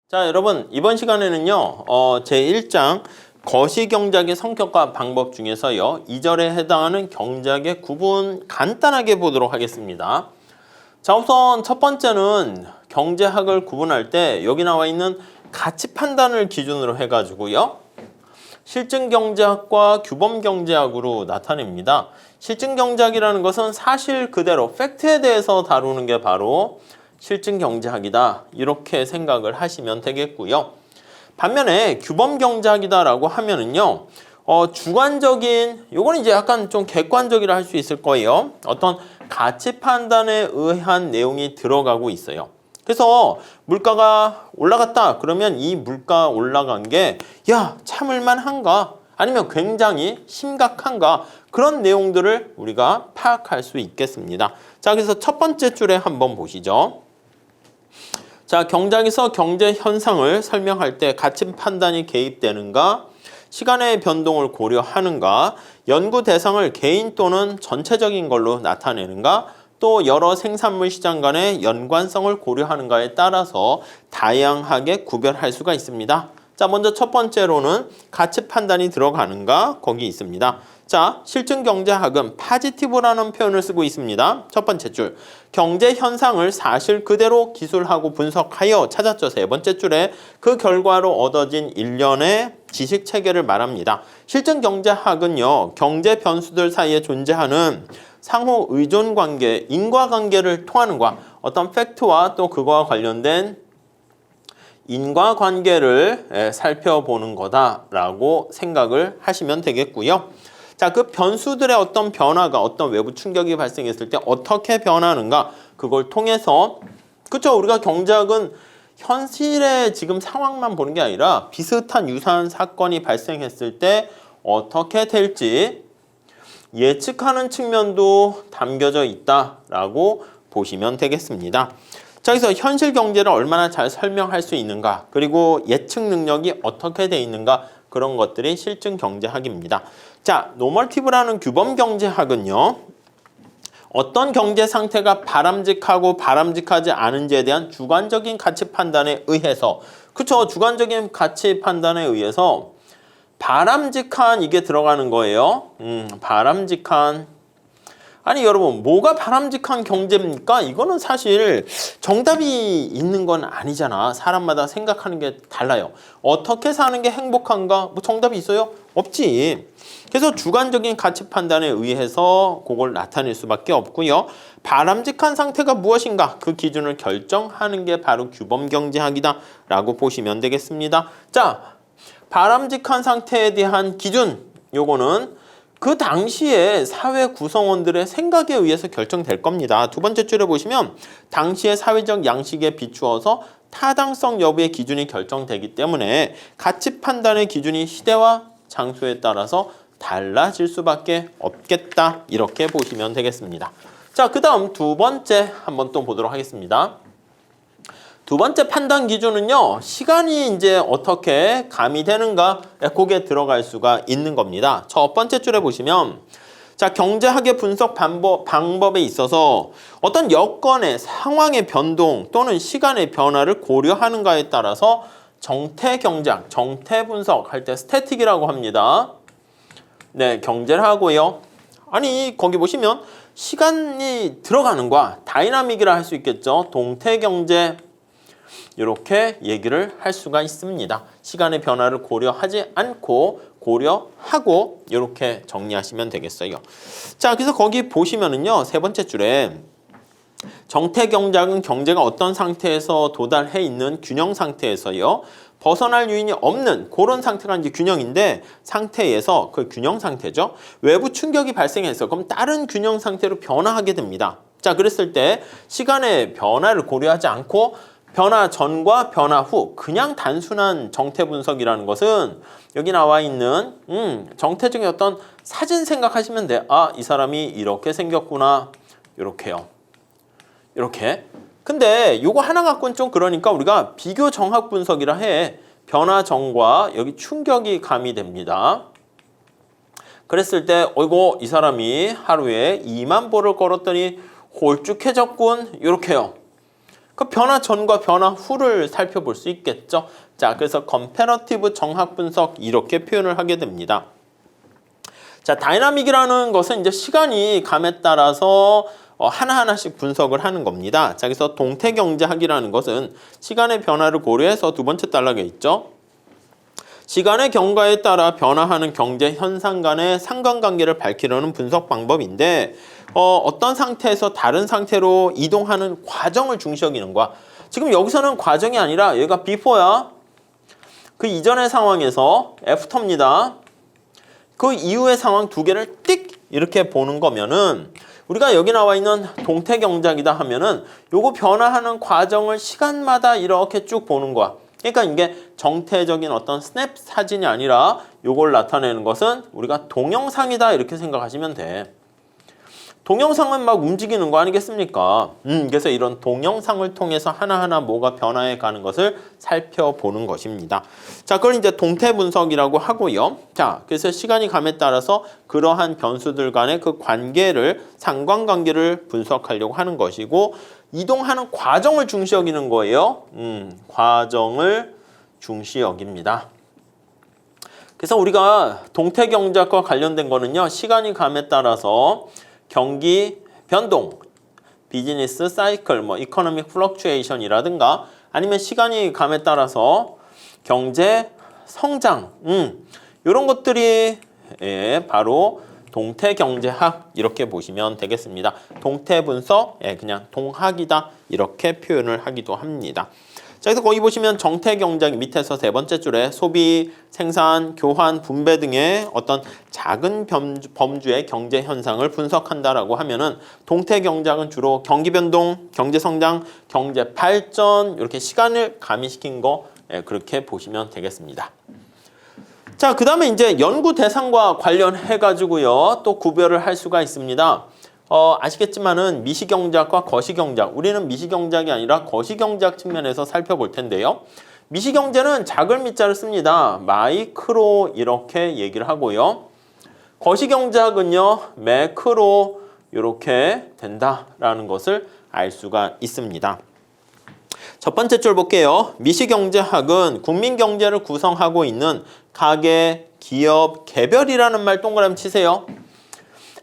자, 여러분 이번 시간에는요 제1장 거시경작의 성격과 방법 중에서요 2절에 해당하는 경작의 구분 간단하게 보도록 하겠습니다. 자, 우선 첫 번째는 경제학을 구분할 때 여기 나와 있는 가치 판단을 기준으로 해가지고요 실증경제학과 규범경제학으로 나타냅니다. 실증경제학이라는 것은 사실 그대로 팩트에 대해서 다루는 게 바로 실증경제학이다, 이렇게 생각을 하시면 되겠고요. 반면에 규범경제학이다라고 하면은요 주관적인, 요거는 이제 약간 좀 객관적이라 할 수 있을 거예요. 어떤 가치 판단에 의한 내용이 들어가고 있어요. 그래서 물가가 올라갔다 그러면 이 물가 올라간 게 야, 참을만 한가? 아니면 굉장히 심각한가? 그런 내용들을 우리가 파악할 수 있겠습니다. 자, 그래서 첫 번째 줄에 한번 보시죠. 자, 경작에서 경제 현상을 설명할 때 가치 판단이 개입되는가? 시간의 변동을 고려하는가? 연구 대상을 개인 또는 전체적인 걸로 나타내는가? 또 여러 생산물 시장 간의 연관성을 고려하는가에 따라서 다양하게 구별할 수가 있습니다. 자, 먼저 첫 번째로는 가치 판단이 들어가는가? 거기 있습니다. 자, 실증경제학은 파지티브라는 표현을 쓰고 있습니다. 첫 번째 줄, 경제 현상을 사실 그대로 기술하고 분석하여 찾았죠. 세 번째 줄에 그 결과로 얻어진 일련의 지식 체계를 말합니다. 실증경제학은요, 경제 변수들 사이에 존재하는 상호 의존 관계, 인과관계를 통하는 과 어떤 팩트와 또 그거와 관련된 인과관계를 살펴보는 거다라고 생각을 하시면 되겠고요. 자, 그 변수들의 어떤 변화가, 어떤 외부 충격이 발생했을 때 어떻게 변하는가, 그걸 통해서, 그쵸, 우리가 경제학은 현실의 지금 상황만 보는 게 아니라 비슷한 유사한 사건이 발생했을 때 어떻게 될지 예측하는 측면도 담겨져 있다라고 보시면 되겠습니다. 자, 그래서 현실 경제를 얼마나 잘 설명할 수 있는가, 그리고 예측 능력이 어떻게 돼 있는가, 그런 것들이 실증 경제학입니다. 자, 노멀티브라는 규범 경제학은요, 어떤 경제 상태가 바람직하고 바람직하지 않은지에 대한 주관적인 가치 판단에 의해서, 그쵸, 주관적인 가치 판단에 의해서 바람직한, 이게 들어가는 거예요. 바람직한, 아니 여러분, 뭐가 바람직한 경제입니까? 이거는 사실 정답이 있는 건 아니잖아. 사람마다 생각하는 게 달라요. 어떻게 사는 게 행복한가? 뭐 정답이 있어요? 없지. 그래서 주관적인 가치 판단에 의해서 그걸 나타낼 수밖에 없고요. 바람직한 상태가 무엇인가? 그 기준을 결정하는 게 바로 규범경제학이다 라고 보시면 되겠습니다. 자, 바람직한 상태에 대한 기준, 요거는 그 당시에 사회 구성원들의 생각에 의해서 결정될 겁니다. 두 번째 줄에 보시면 당시의 사회적 양식에 비추어서 타당성 여부의 기준이 결정되기 때문에 가치 판단의 기준이 시대와 장소에 따라서 달라질 수밖에 없겠다, 이렇게 보시면 되겠습니다. 자, 그 다음 두 번째 한번 또 보도록 하겠습니다. 두 번째 판단 기준은요, 시간이 이제 어떻게 가미되는가, 거기에 들어갈 수가 있는 겁니다. 첫 번째 줄에 보시면, 자, 경제학의 분석 방법에 있어서 어떤 여건의 상황의 변동 또는 시간의 변화를 고려하는가에 따라서 정태 경제학, 정태 분석할 때 스태틱이라고 합니다. 네, 경제를 하고요. 아니, 거기 보시면 시간이 들어가는 과 다이나믹이라 할 수 있겠죠. 동태 경제, 이렇게 얘기를 할 수가 있습니다. 시간의 변화를 고려하지 않고 고려하고, 이렇게 정리하시면 되겠어요. 자, 그래서 거기 보시면은요, 세 번째 줄에 정태 경작은 경제가 어떤 상태에서 도달해 있는 균형 상태에서요, 벗어날 요인이 없는 그런 상태가 이제 균형인데, 상태에서 그 균형 상태죠. 외부 충격이 발생해서 그럼 다른 균형 상태로 변화하게 됩니다. 자, 그랬을 때 시간의 변화를 고려하지 않고 변화 전과 변화 후, 그냥 단순한 정태 분석이라는 것은 여기 나와 있는 정태적인 어떤 사진 생각하시면 돼. 아, 이 사람이 이렇게 생겼구나, 이렇게요, 이렇게. 근데 요거 하나 갖고는 좀 그러니까 우리가 비교 정학 분석이라 해. 변화 전과 여기 충격이 가미됩니다. 그랬을 때 어이구, 이 사람이 하루에 2만 보를 걸었더니 홀쭉해졌군, 이렇게요. 그 변화 전과 변화 후를 살펴볼 수 있겠죠. 자, 그래서 컴패러티브 정학 분석 이렇게 표현을 하게 됩니다. 자, 다이나믹이라는 것은 이제 시간이 감에 따라서 하나하나씩 분석을 하는 겁니다. 자, 그래서 동태경제학이라는 것은 시간의 변화를 고려해서 두 번째 단락에 있죠. 시간의 경과에 따라 변화하는 경제 현상 간의 상관관계를 밝히려는 분석 방법인데 어떤 상태에서 다른 상태로 이동하는 과정을 중시 여기는 거야. 지금 여기서는 과정이 아니라 얘가 before야. 그 이전의 상황에서 after입니다. 그 이후의 상황 두 개를 띡 이렇게 보는 거면은 우리가 여기 나와 있는 동태경작이다 하면은 요거 변화하는 과정을 시간마다 이렇게 쭉 보는 거야. 그러니까 이게 정태적인 어떤 스냅 사진이 아니라 요걸 나타내는 것은 우리가 동영상이다 이렇게 생각하시면 돼. 동영상은 막 움직이는 거 아니겠습니까? 그래서 이런 동영상을 통해서 하나하나 뭐가 변화해 가는 것을 살펴보는 것입니다. 자, 그걸 이제 동태 분석이라고 하고요. 자, 그래서 시간이 감에 따라서 그러한 변수들 간의 그 관계를, 상관관계를 분석하려고 하는 것이고, 이동하는 과정을 중시 여기는 거예요. 과정을 중시 여깁니다. 그래서 우리가 동태경제학과 관련된 거는요, 시간이 감에 따라서 경기 변동, 비즈니스 사이클, 이코노믹 플럭추에이션이라든가 아니면 시간이 감에 따라서 경제 성장, 이런 것들이 바로 동태경제학 이렇게 보시면 되겠습니다. 동태분석, 그냥 동학이다 이렇게 표현을 하기도 합니다. 자, 그래서 거기 보시면 정태경제학 밑에서 세 번째 줄에 소비, 생산, 교환, 분배 등의 어떤 작은 범주의 경제 현상을 분석한다라고 하면은 동태경제학은 주로 경기 변동, 경제 성장, 경제 발전 이렇게 시간을 가미시킨 거 그렇게 보시면 되겠습니다. 자, 그 다음에 이제 연구 대상과 관련해 가지고요 또 구별을 할 수가 있습니다. 아시겠지만은 미시경제학과 거시경제학, 우리는 미시경제학이 아니라 거시경제학 측면에서 살펴볼 텐데요. 미시경제는 작을 미자를 씁니다. 마이크로 이렇게 얘기를 하고요. 거시경제학은요, 매크로 이렇게 된다라는 것을 알 수가 있습니다. 첫 번째 줄 볼게요. 미시경제학은 국민경제를 구성하고 있는 가계, 기업, 개별이라는 말 동그라미 치세요.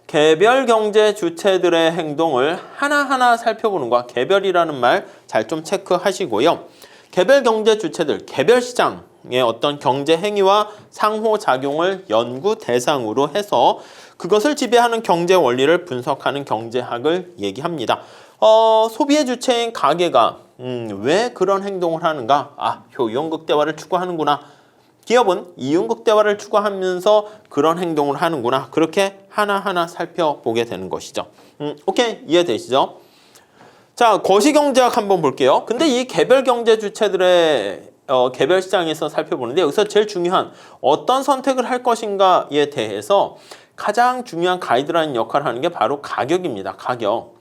개별 경제 주체들의 행동을 하나하나 살펴보는 거야. 개별이라는 말 잘 좀 체크하시고요. 개별 경제 주체들, 개별 시장의 어떤 경제 행위와 상호작용을 연구 대상으로 해서 그것을 지배하는 경제 원리를 분석하는 경제학을 얘기합니다. 소비의 주체인 가게가 왜 그런 행동을 하는가? 효용 극대화를 추구하는구나. 기업은 이윤 극대화를 추구하면서 그런 행동을 하는구나. 그렇게 하나하나 살펴보게 되는 것이죠. 오케이, 이해되시죠? 자, 거시경제학 한번 볼게요. 근데 이 개별 경제 주체들의 개별 시장에서 살펴보는데 여기서 제일 중요한 어떤 선택을 할 것인가에 대해서 가장 중요한 가이드라인 역할을 하는 게 바로 가격입니다. 가격.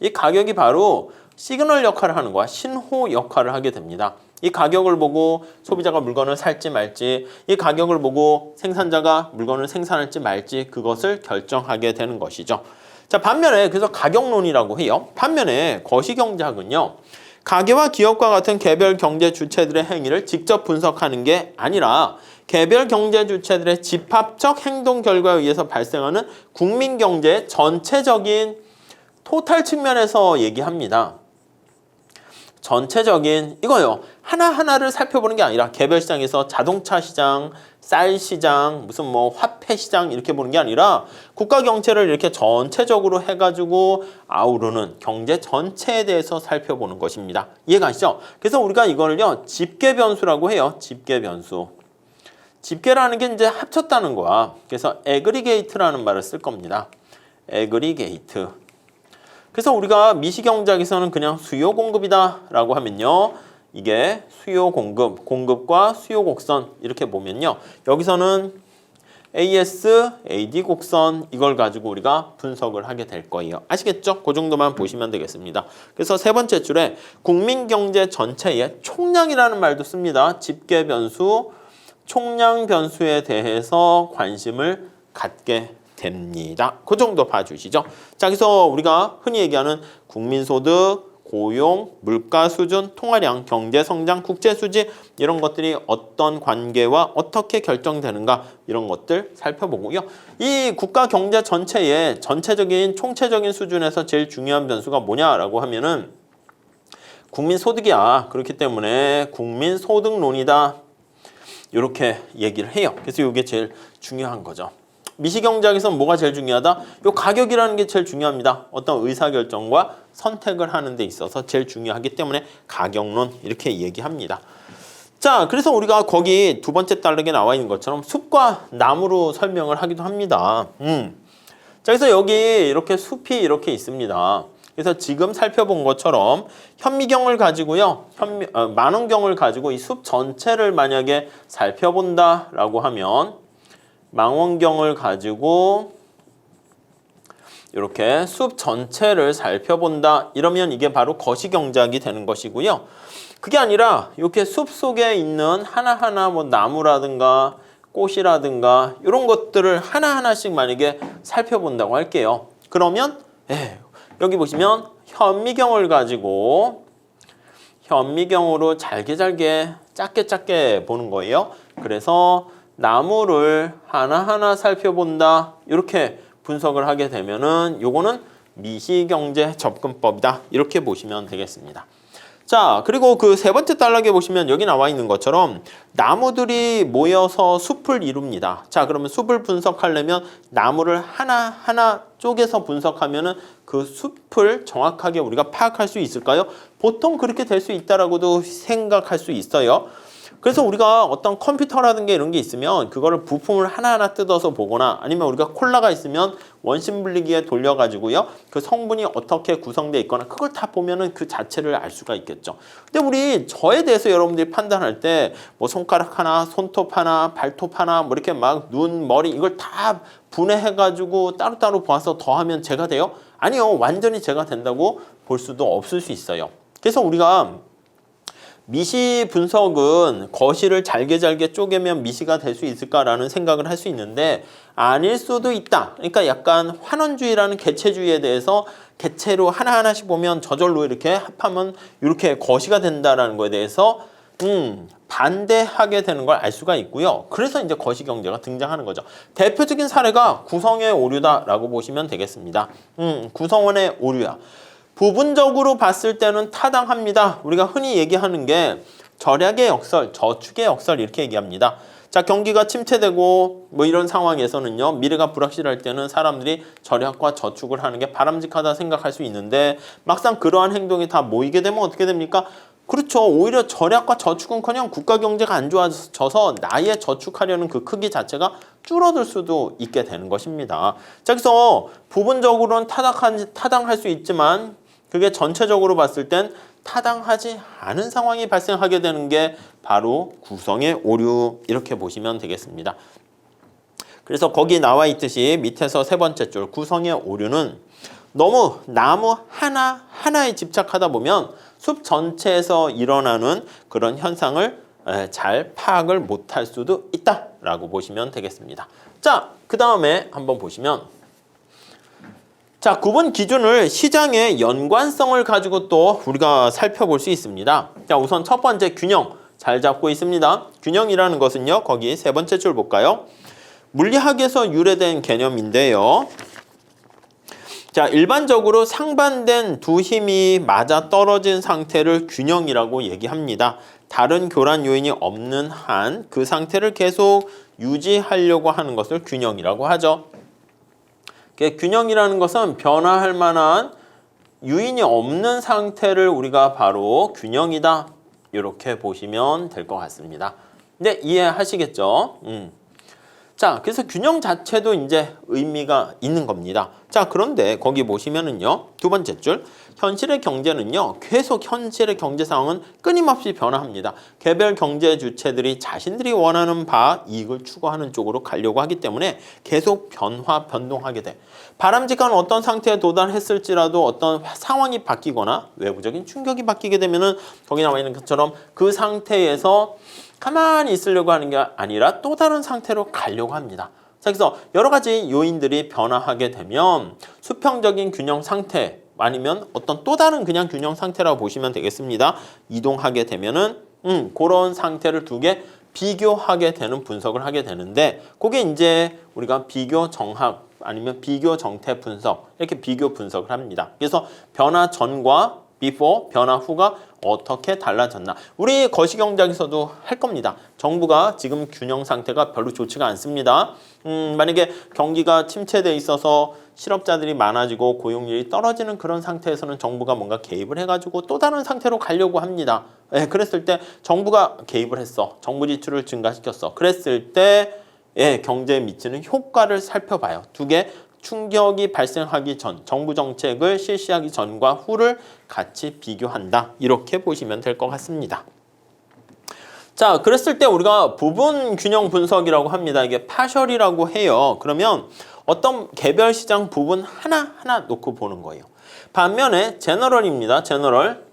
이 가격이 바로 시그널 역할을 하는 거야. 신호 역할을 하게 됩니다. 이 가격을 보고 소비자가 물건을 살지 말지, 이 가격을 보고 생산자가 물건을 생산할지 말지 그것을 결정하게 되는 것이죠. 자, 반면에 그래서 가격론이라고 해요. 반면에 거시경제학은요. 가계와 기업과 같은 개별 경제 주체들의 행위를 직접 분석하는 게 아니라 개별 경제 주체들의 집합적 행동 결과에 의해서 발생하는 국민 경제의 전체적인 토탈 측면에서 얘기합니다. 전체적인 이거요. 하나하나를 살펴보는 게 아니라 개별 시장에서 자동차 시장, 쌀 시장, 무슨 화폐 시장 이렇게 보는 게 아니라 국가 경제를 이렇게 전체적으로 해가지고 아우르는 경제 전체에 대해서 살펴보는 것입니다. 이해가시죠? 그래서 우리가 이거를요 집계 변수라고 해요. 집계 변수. 집계라는 게 이제 합쳤다는 거야. 그래서 aggregate라는 말을 쓸 겁니다. aggregate. 그래서 우리가 미시경제학에서는 그냥 수요 공급이다 라고 하면요. 이게 수요 공급, 공급과 수요 곡선 이렇게 보면요. 여기서는 AS, AD 곡선 이걸 가지고 우리가 분석을 하게 될 거예요. 아시겠죠? 그 정도만 보시면 되겠습니다. 그래서 세 번째 줄에 국민경제 전체의 총량이라는 말도 씁니다. 집계 변수, 총량 변수에 대해서 관심을 갖게 됩니다. 그 정도 봐주시죠. 자, 그래서 우리가 흔히 얘기하는 국민소득, 고용, 물가 수준, 통화량, 경제 성장, 국제 수지 이런 것들이 어떤 관계와 어떻게 결정되는가 이런 것들 살펴보고요. 이 국가 경제 전체의 전체적인 총체적인 수준에서 제일 중요한 변수가 뭐냐라고 하면은 국민 소득이야. 그렇기 때문에 국민 소득론이다. 이렇게 얘기를 해요. 그래서 이게 제일 중요한 거죠. 미시경제학에서는 뭐가 제일 중요하다? 요 가격이라는 게 제일 중요합니다. 어떤 의사결정과 선택을 하는 데 있어서 제일 중요하기 때문에 가격론 이렇게 얘기합니다. 자, 그래서 우리가 거기 두 번째 단락에 나와 있는 것처럼 숲과 나무로 설명을 하기도 합니다. 자, 그래서 여기 이렇게 숲이 이렇게 있습니다. 그래서 지금 살펴본 것처럼 현미경을 가지고요, 망원경을 가지고 이 숲 전체를 만약에 살펴본다라고 하면 망원경을 가지고 이렇게 숲 전체를 살펴본다 이러면 이게 바로 거시경제학이 되는 것이고요. 그게 아니라 이렇게 숲 속에 있는 하나하나 뭐 나무라든가 꽃이라든가 이런 것들을 하나하나씩 만약에 살펴본다고 할게요. 그러면 여기 보시면 현미경을 가지고 현미경으로 잘게 작게 보는 거예요. 그래서 나무를 하나하나 살펴본다. 이렇게 분석을 하게 되면은 요거는 미시경제 접근법이다. 이렇게 보시면 되겠습니다. 자, 그리고 그 세 번째 단락에 보시면 여기 나와 있는 것처럼 나무들이 모여서 숲을 이룹니다. 자, 그러면 숲을 분석하려면 나무를 하나하나 쪼개서 분석하면은 그 숲을 정확하게 우리가 파악할 수 있을까요? 보통 그렇게 될 수 있다라고도 생각할 수 있어요. 그래서 우리가 어떤 컴퓨터라든가 이런 게 있으면 그거를 부품을 하나하나 뜯어서 보거나 아니면 우리가 콜라가 있으면 원심 분리기에 돌려가지고요. 그 성분이 어떻게 구성되어 있거나 그걸 다 보면은 그 자체를 알 수가 있겠죠. 근데 우리 저에 대해서 여러분들이 판단할 때 뭐 손가락 하나, 손톱 하나, 발톱 하나 뭐 이렇게 막 눈, 머리 이걸 다 분해해가지고 따로따로 보아서 더하면 제가 돼요? 아니요. 완전히 제가 된다고 볼 수도 없을 수 있어요. 그래서 우리가 미시 분석은 거시를 잘게 쪼개면 미시가 될 수 있을까라는 생각을 할 수 있는데 아닐 수도 있다. 그러니까 약간 환원주의라는 개체주의에 대해서 개체로 하나하나씩 보면 저절로 이렇게 합하면 이렇게 거시가 된다라는 거에 대해서 반대하게 되는 걸 알 수가 있고요. 그래서 이제 거시경제가 등장하는 거죠. 대표적인 사례가 구성의 오류다라고 보시면 되겠습니다. 구성원의 오류야. 부분적으로 봤을 때는 타당합니다. 우리가 흔히 얘기하는 게 절약의 역설, 저축의 역설 이렇게 얘기합니다. 자, 경기가 침체되고 뭐 이런 상황에서는요. 미래가 불확실할 때는 사람들이 절약과 저축을 하는 게 바람직하다 생각할 수 있는데 막상 그러한 행동이 다 모이게 되면 어떻게 됩니까? 그렇죠. 오히려 절약과 저축은커녕 국가 경제가 안 좋아져서 나의 저축하려는 그 크기 자체가 줄어들 수도 있게 되는 것입니다. 자, 그래서 부분적으로는 타당할 수 있지만 그게 전체적으로 봤을 땐 타당하지 않은 상황이 발생하게 되는 게 바로 구성의 오류 이렇게 보시면 되겠습니다. 그래서 거기 나와 있듯이 밑에서 세 번째 줄 구성의 오류는 너무 나무 하나하나에 집착하다 보면 숲 전체에서 일어나는 그런 현상을 잘 파악을 못할 수도 있다라고 보시면 되겠습니다. 자, 그 다음에 한번 보시면 자, 구분 기준을 시장의 연관성을 가지고 또 우리가 살펴볼 수 있습니다. 자, 우선 첫 번째 균형 잘 잡고 있습니다. 균형이라는 것은요. 거기 세 번째 줄 볼까요? 물리학에서 유래된 개념인데요. 자, 일반적으로 상반된 두 힘이 맞아 떨어진 상태를 균형이라고 얘기합니다. 다른 교란 요인이 없는 한 그 상태를 계속 유지하려고 하는 것을 균형이라고 하죠. 균형이라는 것은 변화할 만한 유인이 없는 상태를 우리가 바로 균형이다. 이렇게 보시면 될 것 같습니다. 근데 이해하시겠죠? 자, 그래서 균형 자체도 이제 의미가 있는 겁니다. 자, 그런데 거기 보시면은요. 두 번째 줄. 현실의 경제는요. 계속 현실의 경제 상황은 끊임없이 변화합니다. 개별 경제 주체들이 자신들이 원하는 바 이익을 추구하는 쪽으로 가려고 하기 때문에 계속 변동하게 돼. 바람직한 어떤 상태에 도달했을지라도 어떤 상황이 바뀌거나 외부적인 충격이 바뀌게 되면은 거기 나와 있는 것처럼 그 상태에서 가만히 있으려고 하는 게 아니라 또 다른 상태로 가려고 합니다. 자, 그래서 여러 가지 요인들이 변화하게 되면 수평적인 균형 상태 아니면 어떤 또 다른 그냥 균형 상태라고 보시면 되겠습니다. 이동하게 되면은 그런 상태를 두 개 비교하게 되는 분석을 하게 되는데 그게 이제 우리가 비교 정학 아니면 비교 정태 분석 이렇게 비교 분석을 합니다. 그래서 변화 전과 before, 변화 후가 어떻게 달라졌나. 우리 거시경제학에서도 할 겁니다. 정부가 지금 균형 상태가 별로 좋지가 않습니다. 만약에 경기가 침체돼 있어서 실업자들이 많아지고 고용률이 떨어지는 그런 상태에서는 정부가 뭔가 개입을 해가지고 또 다른 상태로 가려고 합니다. 예, 그랬을 때 정부가 개입을 했어. 정부 지출을 증가시켰어. 그랬을 때 예, 경제에 미치는 효과를 살펴봐요. 두 개 충격이 발생하기 전, 정부 정책을 실시하기 전과 후를 같이 비교한다. 이렇게 보시면 될 것 같습니다. 자, 그랬을 때 우리가 부분 균형 분석이라고 합니다. 이게 파셜이라고 해요. 그러면 어떤 개별 시장 부분 하나하나 놓고 보는 거예요. 반면에 제너럴입니다. 제너럴.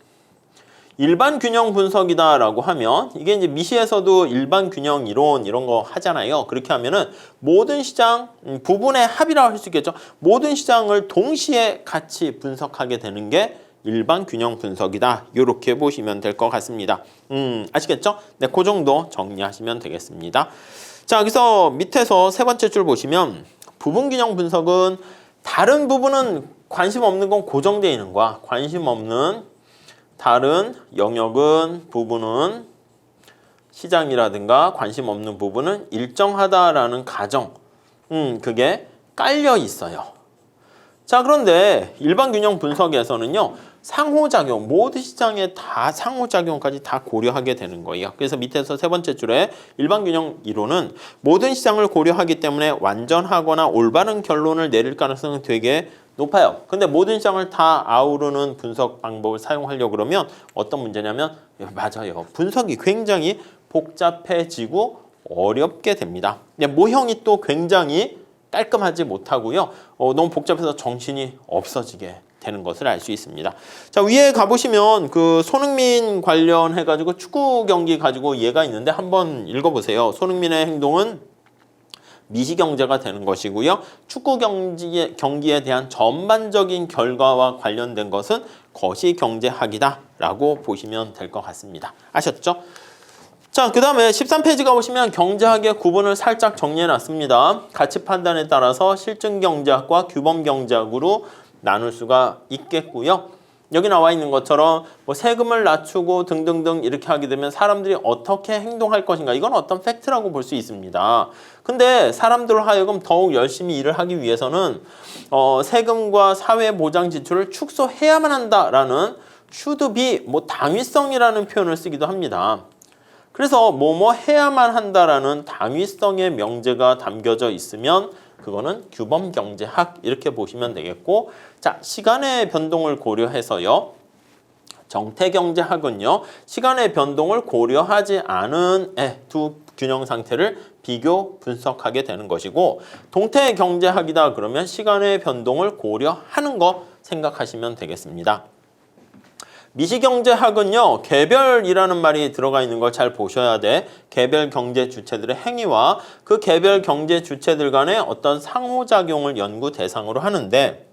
일반 균형 분석이다라고 하면 이게 이제 미시에서도 일반 균형 이론 이런 거 하잖아요. 그렇게 하면은 모든 시장 부분의 합이라고 할 수 있겠죠. 모든 시장을 동시에 같이 분석하게 되는 게 일반 균형 분석이다. 이렇게 보시면 될 것 같습니다. 아시겠죠? 네, 그 정도 정리하시면 되겠습니다. 자, 여기서 밑에서 세 번째 줄 보시면 부분 균형 분석은 다른 부분은 관심 없는 건 고정되어 있는 거야. 관심 없는 다른 영역은 부분은 시장이라든가 관심 없는 부분은 일정하다라는 가정 그게 깔려 있어요. 자, 그런데 일반 균형 분석에서는요 상호작용 모든 시장에 다 상호작용까지 다 고려하게 되는 거예요. 그래서 밑에서 세 번째 줄에 일반 균형 이론은 모든 시장을 고려하기 때문에 완전하거나 올바른 결론을 내릴 가능성은 되게 높아요. 근데 모든 시장을 다 아우르는 분석 방법을 사용하려고 그러면 어떤 문제냐면 맞아요. 분석이 굉장히 복잡해지고 어렵게 됩니다. 모형이 또 굉장히 깔끔하지 못하고요. 너무 복잡해서 정신이 없어지게 되는 것을 알 수 있습니다. 자, 위에 가보시면 그 손흥민 관련해가지고 축구 경기 가지고 예가 있는데 한번 읽어보세요. 손흥민의 행동은 미시경제가 되는 것이고요. 축구 경기에 대한 전반적인 결과와 관련된 것은 거시경제학이다 라고 보시면 될 것 같습니다. 아셨죠? 자, 그 다음에 13페이지 가보시면 경제학의 구분을 살짝 정리해놨습니다. 가치 판단에 따라서 실증경제학과 규범경제학으로 나눌 수가 있겠고요. 여기 나와 있는 것처럼 뭐 세금을 낮추고 등등등 이렇게 하게 되면 사람들이 어떻게 행동할 것인가 이건 어떤 팩트라고 볼 수 있습니다. 근데 사람들로 하여금 더욱 열심히 일을 하기 위해서는 세금과 사회보장 지출을 축소해야만 한다라는 should be 뭐 당위성이라는 표현을 쓰기도 합니다. 그래서 뭐뭐 해야만 한다라는 당위성의 명제가 담겨져 있으면 그거는 규범경제학 이렇게 보시면 되겠고, 자, 시간의 변동을 고려해서요. 정태경제학은요. 시간의 변동을 고려하지 않은 두 균형 상태를 비교 분석하게 되는 것이고, 동태경제학이다 그러면 시간의 변동을 고려하는 거 생각하시면 되겠습니다. 미시경제학은요. 개별이라는 말이 들어가 있는 걸 잘 보셔야 돼. 개별 경제 주체들의 행위와 그 개별 경제 주체들 간의 어떤 상호작용을 연구 대상으로 하는데,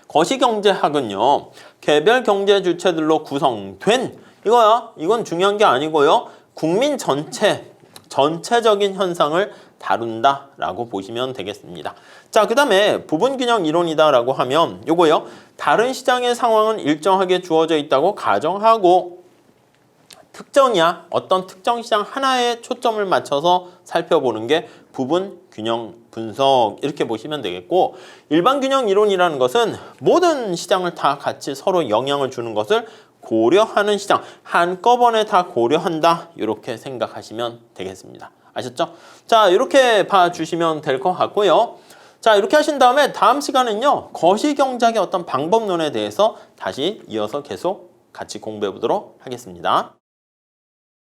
거시경제학은요. 개별 경제 주체들로 구성된 이건 중요한 게 아니고요. 국민 전체적인 현상을 다룬다라고 보시면 되겠습니다. 자, 그 다음에 부분균형 이론이다라고 하면 요거요. 다른 시장의 상황은 일정하게 주어져 있다고 가정하고 특정이야. 어떤 특정 시장 하나에 초점을 맞춰서 살펴보는 게 부분균형 분석 이렇게 보시면 되겠고, 일반균형 이론이라는 것은 모든 시장을 다 같이 서로 영향을 주는 것을 고려하는 시장, 한꺼번에 다 고려한다. 이렇게 생각하시면 되겠습니다. 아셨죠? 자, 이렇게 봐주시면 될 것 같고요. 자, 이렇게 하신 다음에 다음 시간은요. 거시경제학의 어떤 방법론에 대해서 다시 이어서 계속 같이 공부해 보도록 하겠습니다.